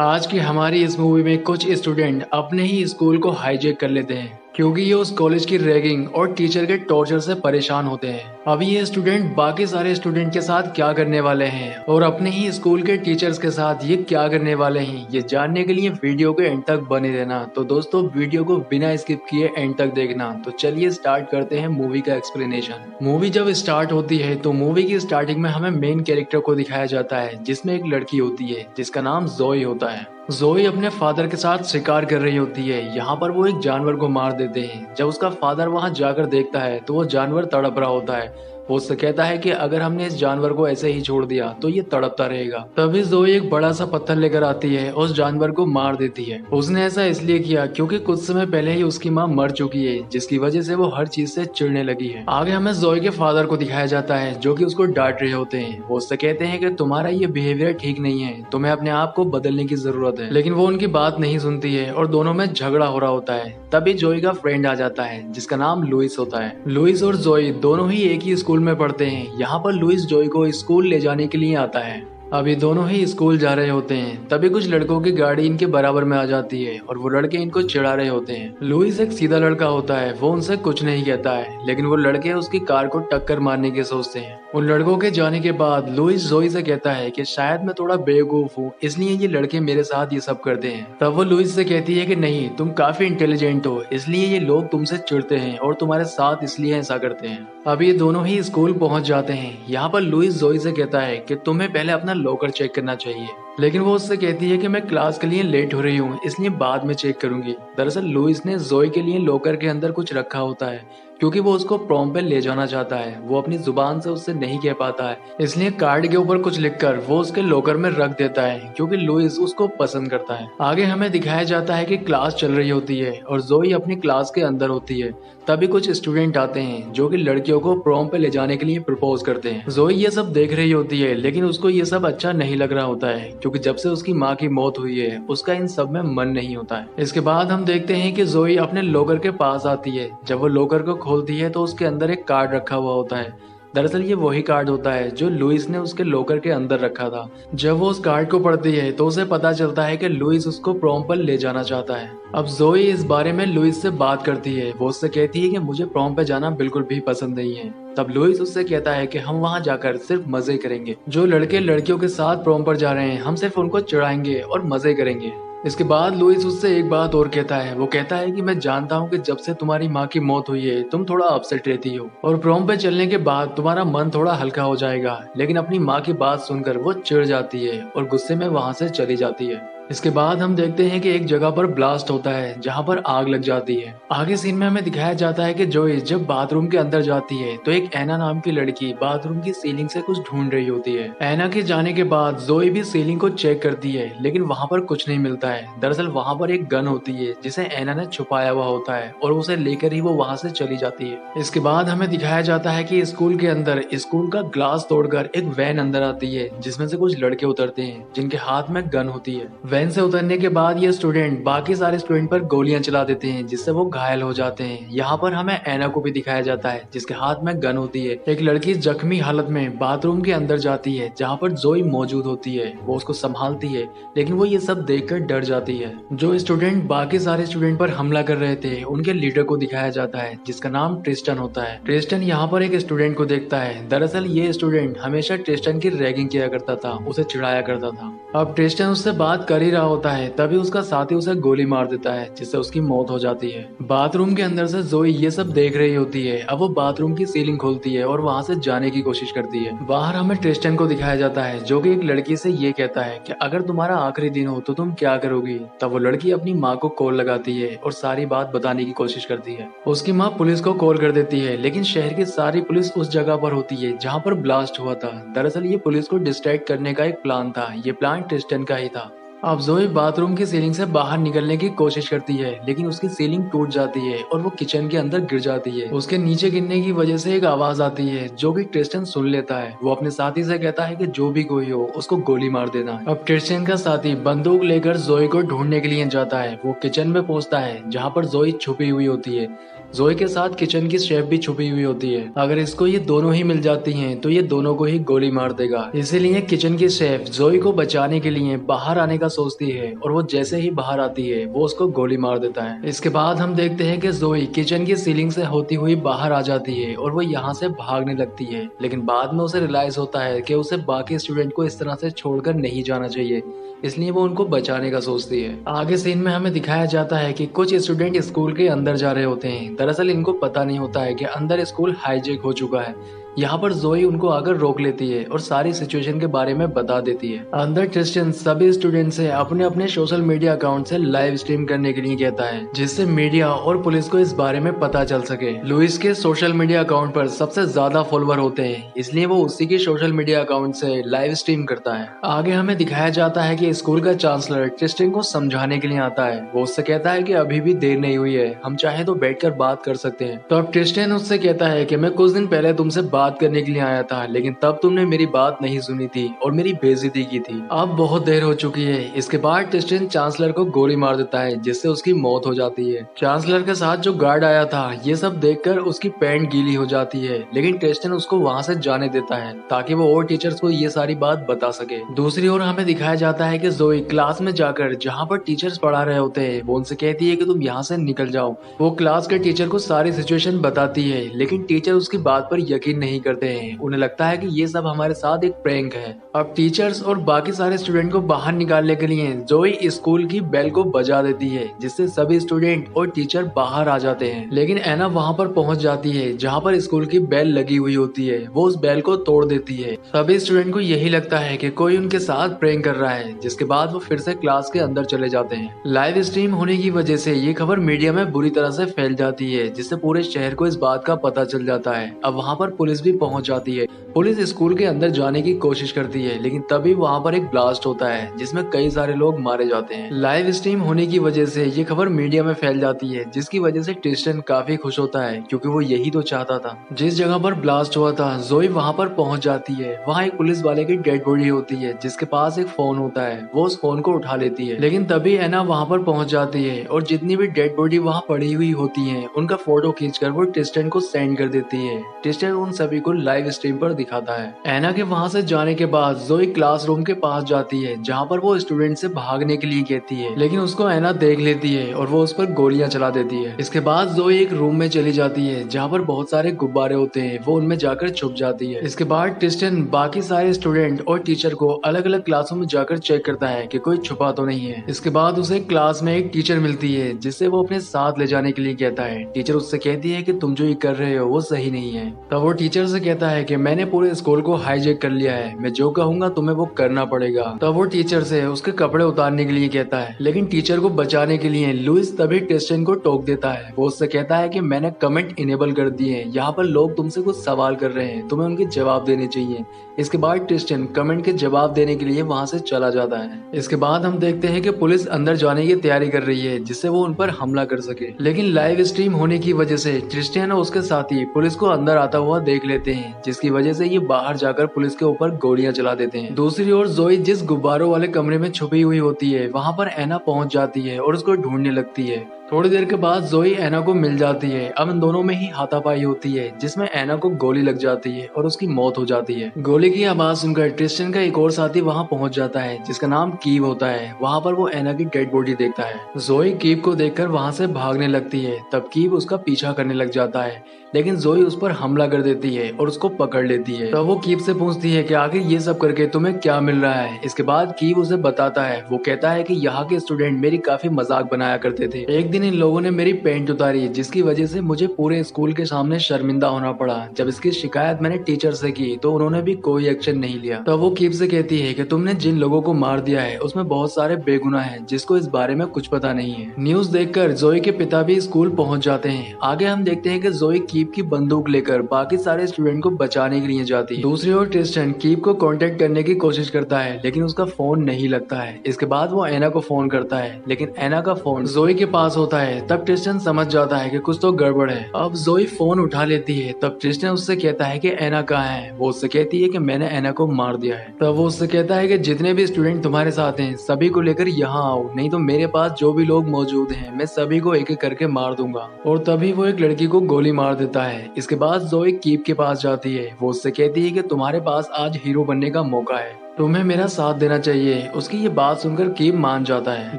आज की हमारी इस मूवी में कुछ स्टूडेंट अपने ही स्कूल को हाईजैक कर लेते हैं क्योंकि ये उस कॉलेज की रैगिंग और टीचर के टॉर्चर से परेशान होते हैं। अभी ये स्टूडेंट बाकी सारे स्टूडेंट के साथ क्या करने वाले हैं और अपने ही स्कूल के टीचर्स के साथ ये क्या करने वाले हैं, ये जानने के लिए वीडियो के एंड तक बने रहना। तो दोस्तों, वीडियो को बिना स्किप किए एंड तक देखना। तो चलिए स्टार्ट करते हैं मूवी का एक्सप्लेनेशन। मूवी जब स्टार्ट होती है तो मूवी की स्टार्टिंग में हमें मेन कैरेक्टर को दिखाया जाता है, जिसमें एक लड़की होती है जिसका नाम जोई होता है। जोई अपने फादर के साथ शिकार कर रही होती है। यहाँ पर वो एक जानवर को मार देते हैं। जब उसका फादर वहाँ जाकर देखता है तो वो जानवर तड़प रहा होता है। वो उससे कहता है कि अगर हमने इस जानवर को ऐसे ही छोड़ दिया तो ये तड़पता रहेगा। तभी जोई एक बड़ा सा पत्थर लेकर आती है और उस जानवर को मार देती है। उसने ऐसा इसलिए किया क्योंकि कुछ समय पहले ही उसकी माँ मर चुकी है, जिसकी वजह से वो हर चीज से चिढ़ने लगी है। आगे हमें जोई के फादर को दिखाया जाता है जो कि उसको डांट रहे होते हैं। वो उससे कहते हैं कि तुम्हारा ये बिहेवियर ठीक नहीं है, तुम्हें अपने आप को बदलने की जरूरत है। लेकिन वो उनकी बात नहीं सुनती है और दोनों में झगड़ा हो रहा होता है। तभी जोई का फ्रेंड आ जाता है जिसका नाम लुइस होता है। लुइस और जोई दोनों ही एक ही स्कूल में पढ़ते हैं। यहाँ पर लुइस जोई को स्कूल ले जाने के लिए आता है। अभी दोनों ही स्कूल जा रहे होते हैं। तभी कुछ लड़कों की गाड़ी इनके बराबर में आ जाती है और वो लड़के इनको चिढ़ा रहे होते हैं। लुइस एक सीधा लड़का होता है, वो उनसे कुछ नहीं कहता है, लेकिन वो लड़के उसकी कार को टक्कर मारने की सोचते हैं। उन लड़कों के जाने के बाद लुइस जोई से कहता है कि शायद मैं थोड़ा बेवकूफ हूँ, इसलिए ये लड़के मेरे साथ ये सब करते हैं। तब वो लुइस से कहती है कि नहीं, तुम काफी इंटेलिजेंट हो, इसलिए ये लोग तुमसे चिढ़ते हैं और तुम्हारे साथ इसलिए ऐसा करते हैं। अब ये दोनों ही स्कूल पहुंच जाते हैं। यहाँ पर लुइस जोई से कहता है कि तुम्हें पहले अपना लॉकर चेक करना चाहिए, लेकिन वो उससे कहती है कि मैं क्लास के लिए लेट हो रही हूँ, इसलिए बाद में चेक करूंगी। दरअसल लुइस ने जोई के लिए लॉकर के अंदर कुछ रखा होता है क्योंकि वो उसको प्रॉम पे ले जाना चाहता है। वो अपनी जुबान से उससे नहीं कह पाता है, इसलिए कार्ड के ऊपर कुछ लिखकर वो उसके लॉकर में रख देता है क्योंकि लुइस उसको पसंद करता है। आगे हमें दिखाया जाता है कि क्लास चल रही होती है और जोई अपनी क्लास के अंदर होती है। तभी कुछ स्टूडेंट आते हैं जो कि लड़कियों को प्रॉम पे ले जाने के लिए प्रपोज करते हैं। जोई ये सब देख रही होती है, लेकिन उसको ये सब अच्छा नहीं लग रहा होता है क्योंकि जब से उसकी माँ की मौत हुई है उसका इन सब में मन नहीं होता है। इसके बाद हम देखते हैं कि जोई अपने लॉकर के पास आती है। जब वो लॉकर को खोलती है तो उसके अंदर एक कार्ड रखा हुआ होता है। दरअसल ये वही कार्ड होता है जो लुइस ने उसके लॉकर के अंदर रखा था। जब वो उस कार्ड को पढ़ती है तो उसे पता चलता है कि लुइस उसको प्रॉम पर ले जाना चाहता है। अब जोई इस बारे में लुइस से बात करती है। वो उससे कहती है कि मुझे प्रॉम पे जाना बिल्कुल भी पसंद नहीं है। तब लुइस उससे कहता है कि हम वहां जाकर सिर्फ मजे करेंगे। जो लड़के लड़कियों के साथ प्रॉम पर जा रहे हैं, हम सिर्फ उनको चिढ़ाएंगे और मजे करेंगे। इसके बाद लुइस उससे एक बात और कहता है। वो कहता है कि मैं जानता हूँ कि जब से तुम्हारी माँ की मौत हुई है तुम थोड़ा अपसेट रहती हो और प्रॉम पे चलने के बाद तुम्हारा मन थोड़ा हल्का हो जाएगा। लेकिन अपनी माँ की बात सुनकर वो चिढ़ जाती है और गुस्से में वहां से चली जाती है। इसके बाद हम देखते हैं कि एक जगह पर ब्लास्ट होता है जहां पर आग लग जाती है। आगे सीन में हमें दिखाया जाता है कि जोई जब बाथरूम के अंदर जाती है तो एक एना नाम की लड़की बाथरूम की सीलिंग से कुछ ढूंढ रही होती है। एना के जाने के बाद जोई भी सीलिंग को चेक करती है, लेकिन वहां पर कुछ नहीं मिलता है। दरअसल वहां पर एक गन होती है जिसे एना ने छुपाया हुआ होता है और उसे लेकर ही वो वहां से चली जाती है। इसके बाद हमें दिखाया जाता है कि स्कूल के अंदर स्कूल का ग्लास तोड़कर एक वैन अंदर आती है जिसमें से कुछ लड़के उतरते हैं जिनके हाथ में गन होती है। वैन से उतरने के बाद ये स्टूडेंट बाकी सारे स्टूडेंट पर गोलियां चला देते हैं जिससे वो घायल हो जाते हैं। यहाँ पर हमें एना को भी दिखाया जाता है जिसके हाथ में गन होती है। एक लड़की जख्मी हालत में बाथरूम के अंदर जाती है जहाँ पर जोई मौजूद होती है। वो उसको संभालती है, लेकिन वो ये सब देखकर डर जाती है। जो स्टूडेंट बाकी सारे स्टूडेंट पर हमला कर रहे थे उनके लीडर को दिखाया जाता है जिसका नाम ट्रिस्टन होता है। ट्रिस्टन यहाँ पर एक स्टूडेंट को देखता है। दरअसल ये स्टूडेंट हमेशा ट्रिस्टन की रैगिंग किया करता था, उसे चिढ़ाया करता था। अब ट्रिस्टन उससे बात कर ही रहा होता है, तभी उसका साथी उसे गोली मार देता है जिससे उसकी मौत हो जाती है। बाथरूम के अंदर से जोई ये सब देख रही होती है। अब वो बाथरूम की सीलिंग खोलती है और वहां से जाने की कोशिश करती है। बाहर हमें ट्रिस्टन को दिखाया जाता है जो कि एक लड़की से ये कहता है कि अगर तुम्हारा आखिरी दिन हो तो तुम क्या करोगी। तब वो लड़की अपनी माँ को कॉल लगाती है और सारी बात बताने की कोशिश करती है। उसकी माँ पुलिस को कॉल कर देती है, लेकिन शहर की सारी पुलिस उस जगह पर होती है जहाँ पर ब्लास्ट हुआ था। दरअसल ये पुलिस को डिस्ट्रैक्ट करने का एक प्लान था। ये प्लान ट्रिस्टन का ही था। अब जोई बाथरूम की सीलिंग से बाहर निकलने की कोशिश करती है, लेकिन उसकी सीलिंग टूट जाती है और वो किचन के अंदर गिर जाती है। उसके नीचे गिरने की वजह से एक आवाज आती है जो कि ट्रिस्टन सुन लेता है। वो अपने साथी से कहता है कि जो भी कोई हो उसको गोली मार देना। अब ट्रिस्टन का साथी बंदूक लेकर जोई को ढूंढने के लिए जाता है। वो किचन में पहुंचता है जहाँ पर जोई छुपी हुई होती है। जोई के साथ किचन की शेफ भी छुपी हुई होती है। अगर इसको ये दोनों ही मिल जाती हैं तो ये दोनों को ही गोली मार देगा। इसीलिए किचन की शेफ जोई को बचाने के लिए बाहर आने का सोचती है और वो जैसे ही बाहर आती है वो उसको गोली मार देता है। इसके बाद हम देखते हैं कि जोई किचन की सीलिंग से होती हुई बाहर आ जाती है और वो यहाँ से भागने लगती है, लेकिन बाद में उसे रियलाइज होता है कि उसे बाकी स्टूडेंट को इस तरह से छोड़कर नहीं जाना चाहिए, इसलिए वो उनको बचाने का सोचती है। आगे सीन में हमें दिखाया जाता है कि कुछ स्टूडेंट स्कूल के अंदर जा रहे होते हैं। दरअसल इनको पता नहीं होता है कि अंदर स्कूल हाईजैक हो चुका है। यहाँ पर जोई उनको आकर रोक लेती है और सारी सिचुएशन के बारे में बता देती है। अंदर क्रिस्टियन सभी स्टूडेंट से अपने अपने सोशल मीडिया अकाउंट से लाइव स्ट्रीम करने के लिए कहता है, जिससे मीडिया और पुलिस को इस बारे में पता चल सके। लुइस के सोशल मीडिया अकाउंट पर सबसे ज्यादा फॉलोअर होते हैं, इसलिए वो उसी के सोशल मीडिया अकाउंट से लाइव स्ट्रीम करता है। आगे हमें दिखाया जाता है कि स्कूल का चांसलर क्रिस्टियन को समझाने के लिए आता है। वो उससे कहता है कि अभी भी देर नहीं हुई है, हम चाहे तो बैठकर बात कर सकते हैं। तो अब क्रिस्टियन उससे कहता है कि मैं कुछ दिन पहले तुमसे बात करने के लिए आया था, लेकिन तब तुमने मेरी बात नहीं सुनी थी और मेरी बेइज्जती की थी। अब बहुत देर हो चुकी है। इसके बाद क्रिस्टियन चांसलर को गोली मार देता है, जिससे उसकी मौत हो जाती है। चांसलर के साथ जो गार्ड आया था ये सब देखकर उसकी पैंट गीली हो जाती है, लेकिन क्रिस्टियन उसको वहाँ से जाने देता है ताकि वो और टीचर्स को ये सारी बात बता सके। दूसरी ओर हमें दिखाया जाता है कि जोई क्लास में जाकर जहाँ पर टीचर्स पढ़ा रहे होते हैं वो उनसे कहती है कि तुम यहाँ से निकल जाओ। वो क्लास के टीचर को सारी सिचुएशन बताती है, लेकिन टीचर उसकी बात पर यकीन नहीं करते हैं। उन्हें लगता है कि ये सब हमारे साथ एक प्रैंक है। अब टीचर्स और बाकी सारे स्टूडेंट को बाहर निकालने के लिए जोई स्कूल की बेल को बजा देती है, जिससे सभी स्टूडेंट और टीचर बाहर आ जाते हैं। लेकिन एना वहाँ पर पहुँच जाती है जहाँ पर स्कूल की बेल लगी हुई होती है। वो उस बेल को तोड़ देती है। सभी स्टूडेंट को यही लगता है कि कोई उनके साथ प्रैंक कर रहा है, जिसके बाद वो फिर से क्लास के अंदर चले जाते हैं। लाइव स्ट्रीम होने की वजह से ये खबर मीडिया में बुरी तरह से फैल जाती है, जिससे पूरे शहर को इस बात का पता चल जाता है। अब वहाँ पर पुलिस भी पहुँच जाती है। पुलिस स्कूल के अंदर जाने की कोशिश करती है, लेकिन तभी वहाँ पर एक ब्लास्ट होता है जिसमें कई सारे लोग मारे जाते हैं। लाइव स्ट्रीम होने की वजह से ये खबर मीडिया में फैल जाती है, जिसकी वजह से ट्रिस्टन काफी खुश होता है, क्योंकि वो यही तो चाहता था। जिस जगह पर ब्लास्ट हुआ था जोई वहाँ पर पहुँच जाती है। वहाँ एक पुलिस वाले की डेड बॉडी होती है, जिसके पास एक फोन होता है। वो उस फोन को उठा लेती है, लेकिन तभी एना वहाँ पर पहुँच जाती है और जितनी भी डेड बॉडी वहाँ पड़ी हुई होती है उनका फोटो खींचकर वो ट्रिस्टन को सेंड कर देती है। ट्रिस्टन उन सभी को लाइव स्ट्रीम पर दिखाता है। एना के वहाँ से जाने के बाद जोई क्लासरूम के पास जाती है, जहाँ पर वो स्टूडेंट से भागने के लिए कहती है, लेकिन उसको एना देख लेती है और वो उस पर गोलियां चला देती है। इसके बाद जोई एक रूम में चली जाती है जहाँ पर बहुत सारे गुब्बारे होते हैं। वो उनमें जाकर छुप जाती है। इसके बाद ट्रिस्टन बाकी सारे स्टूडेंट और टीचर को अलग अलग क्लासों में जाकर चेक करता है कि कोई छुपा तो नहीं है। इसके बाद उसे क्लास में एक टीचर मिलती है, जिससे वो अपने साथ ले जाने के लिए कहता है। टीचर उससे कहती है कि तुम जो ये कर रहे हो वो सही नहीं है। तब वो टीचर से कहता है कि मैंने पूरे स्कूल को हाईजैक कर लिया है, मैं जो कहूंगा तुम्हें वो करना पड़ेगा। तब वो टीचर से उसके कपड़े उतारने के लिए कहता है, लेकिन टीचर को बचाने के लिए लुइस तभी ट्रिस्टन को टोक देता है। वो उससे कहता है कि मैंने कमेंट इनेबल कर दिए हैं, यहाँ पर लोग तुमसे कुछ सवाल कर रहे हैं, तुम्हें उनके जवाब देने चाहिए। इसके बाद ट्रिस्टन कमेंट के जवाब देने के लिए वहाँ से चला जाता है। इसके बाद हम देखते हैं कि पुलिस अंदर जाने की तैयारी कर रही है, जिससे वो उन पर हमला कर सके। लेकिन लाइव स्ट्रीम होने की वजह से ट्रिस्टन और उसके साथी पुलिस को अंदर आता हुआ देख लेते हैं, जिसकी वजह से ये बाहर जाकर पुलिस के ऊपर गोलियां चला देते हैं। दूसरी ओर जोई जिस गुब्बारों वाले कमरे में छुपी हुई होती है वहाँ पर एना पहुँच जाती है और उसको ढूंढने लगती है। थोड़ी देर के बाद जोई एना को मिल जाती है। अब इन दोनों में ही हाथापाई होती है, जिसमें एना को गोली लग जाती है और उसकी मौत हो जाती है। गोली की आवाज सुनकर ट्रिस्टन का एक और साथी वहाँ पहुँच जाता है, जिसका नाम कीव होता है। वहाँ पर वो एना की डेड बॉडी देखता है। जोई कीव को देखकर वहाँ से भागने लगती है। तब कीव उसका पीछा करने लग जाता है, लेकिन जोई उस पर हमला कर देती है और उसको पकड़ लेती है। तब वो कीव से पूछती है कि आखिर ये सब करके तुम्हें क्या मिल रहा है। इसके बाद कीव उसे बताता है। वो कहता है कि यहाँ के स्टूडेंट मेरी काफी मजाक बनाया करते थे। एक दिन इन लोगों ने मेरी पेंट उतारी, जिसकी वजह से मुझे पूरे स्कूल के सामने शर्मिंदा होना पड़ा। जब इसकी शिकायत मैंने टीचर से की तो उन्होंने भी कोई एक्शन नहीं लिया। तब वो कीव से कहती है कि तुमने जिन लोगों को मार दिया है उसमें बहुत सारे बेगुनाह हैं, जिसको इस बारे में कुछ पता नहीं है। न्यूज देखकर जोई के पिता भी स्कूल पहुंच जाते हैं। आगे हम देखते हैं कि जोई कीव की बंदूक लेकर बाकी सारे स्टूडेंट को बचाने के लिए जाती है। दूसरी ओर ट्रिस्टन कीव को कांटेक्ट करने की कोशिश करता है, लेकिन उसका फोन नहीं लगता है। इसके बाद वो एना को फोन करता है, लेकिन एना का फोन जोई के पास होता है। तब ट्रिस्टन समझ जाता है कि कुछ तो गड़बड़ है। अब जोई फोन उठा लेती है। तब ट्रिस्टन उससे कहता है कि एना कहाँ है। वो उससे कहती है कि मैंने एना को मार दिया है। तब वो उससे कहता है कि जितने भी स्टूडेंट तुम्हारे साथ हैं सभी को लेकर यहाँ आओ, नहीं तो मेरे पास जो भी लोग मौजूद हैं मैं सभी को एक एक करके मार दूंगा। और तभी वो एक लड़की को गोली मार देता है। इसके बाद जोई कीव के पास जाती है। वो उससे कहती है कि तुम्हारे पास आज हीरो बनने का मौका है। तुम्हें मेरा साथ देना चाहिए। उसकी ये बात सुनकर कीम मान जाता है।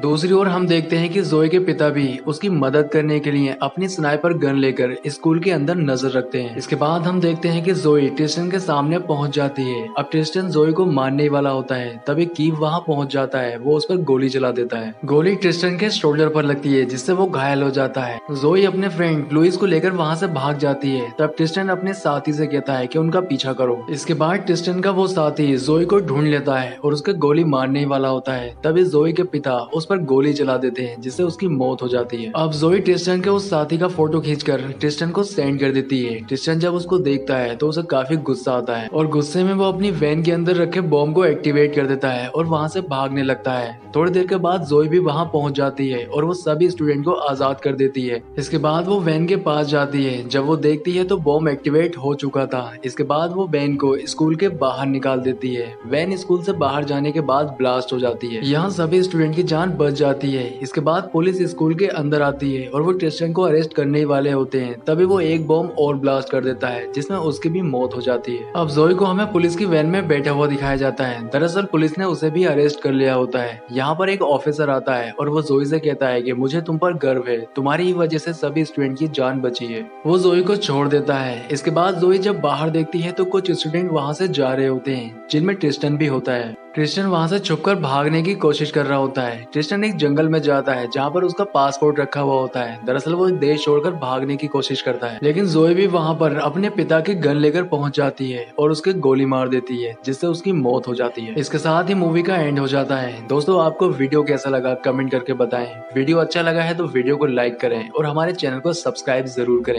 दूसरी ओर हम देखते हैं कि जोई के पिता भी उसकी मदद करने के लिए अपनी स्नाइपर गन लेकर स्कूल के अंदर नजर रखते हैं। इसके बाद हम देखते हैं कि जोई ट्रिस्टन के सामने पहुंच जाती है। अब ट्रिस्टन जोई को मारने वाला होता है, तभी कीव वहां पहुंच जाता है। वो उस पर गोली चला देता है। गोली ट्रिस्टन के शोल्डर पर लगती है, जिससे वो घायल हो जाता है। जोई अपने फ्रेंड लुइस को लेकर वहां से भाग जाती है। तब ट्रिस्टन अपने साथी से कहता है कि उनका पीछा करो। इसके बाद ट्रिस्टन का वो साथी जोई को ढूंढ लेता है और उसके गोली मारने वाला होता है। तभी जोई के पिता उस पर गोली चला देते हैं, जिससे उसकी मौत हो जाती है। अब जोई ट्रिस्टन के उस साथी का फोटो खींचकर ट्रिस्टन को सेंड कर देती है। ट्रिस्टन जब उसको देखता है तो उसे काफी गुस्सा आता है और गुस्से में वो अपनी वैन के अंदर रखे बॉम्ब को एक्टिवेट कर देता है और वहां से भागने लगता है। थोड़ी देर के बाद जोई भी वहां पहुंच जाती है और वो सभी स्टूडेंट को आजाद कर देती है। इसके बाद वो वैन के पास जाती है। जब वो देखती है तो बॉम्ब एक्टिवेट हो चुका था। इसके बाद वो वैन को स्कूल के बाहर निकाल देती है। वैन स्कूल से बाहर जाने के बाद ब्लास्ट हो जाती है। यहाँ सभी स्टूडेंट की जान बच जाती है। इसके बाद पुलिस स्कूल के अंदर आती है और वो ट्रिस्टन को अरेस्ट करने वाले होते हैं। तभी वो एक बॉम्ब और ब्लास्ट कर देता है, जिसमें उसकी भी मौत हो जाती है। अब जोई को हमें पुलिस की वैन में बैठा हुआ दिखाया जाता है। दरअसल पुलिस ने उसे भी अरेस्ट कर लिया होता है। यहाँ पर एक ऑफिसर आता है और वो जोई से कहता है कि मुझे तुम पर गर्व है, तुम्हारी ही वजह से सभी स्टूडेंट की जान बची है। वो जोई को छोड़ देता है। इसके बाद जोई जब बाहर देखती है तो कुछ स्टूडेंट वहाँ से जा रहे होते हैं, जिनमें ट्रिस्टन भी होता है। ट्रिस्टन वहां से छुपकर भागने की कोशिश कर रहा होता है। ट्रिस्टन एक जंगल में जाता है जहाँ पर उसका पासपोर्ट रखा हुआ होता है। दरअसल वो देश छोड़कर भागने की कोशिश करता है, लेकिन जोई भी वहां पर अपने पिता की गन लेकर पहुंच जाती है और उसके गोली मार देती है, जिससे उसकी मौत हो जाती है। इसके साथ ही मूवी का एंड हो जाता है। दोस्तों, आपको वीडियो कैसा लगा कमेंट करके बताएं। वीडियो अच्छा लगा है तो वीडियो को लाइक करें और हमारे चैनल को सब्सक्राइब जरूर करें।